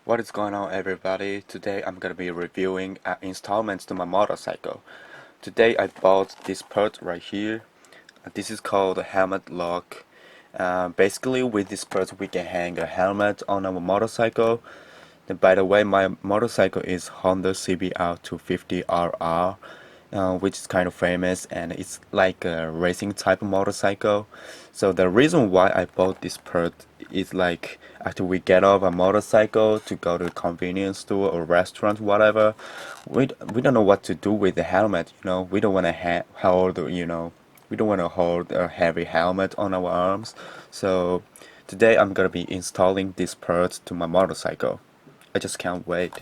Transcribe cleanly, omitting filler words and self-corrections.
What is going on, everybody? Today I'm gonna be reviewing installments to my motorcycle. Today I bought this part right here. This is called a helmet lock. Basically with this part we can hang a helmet on our motorcycle. And by the way, my motorcycle is Honda CBR250RR, which is kind of famous, and it's like a racing type of motorcycle. So the reason why I bought this part is like after we get off a motorcycle to go to a convenience store or restaurant, whatever, we don't know what to do with the helmet. We don't want to hold, we don't want to hold a heavy helmet on our arms. So today I'm gonna be installing this part to my motorcycle. I just can't wait.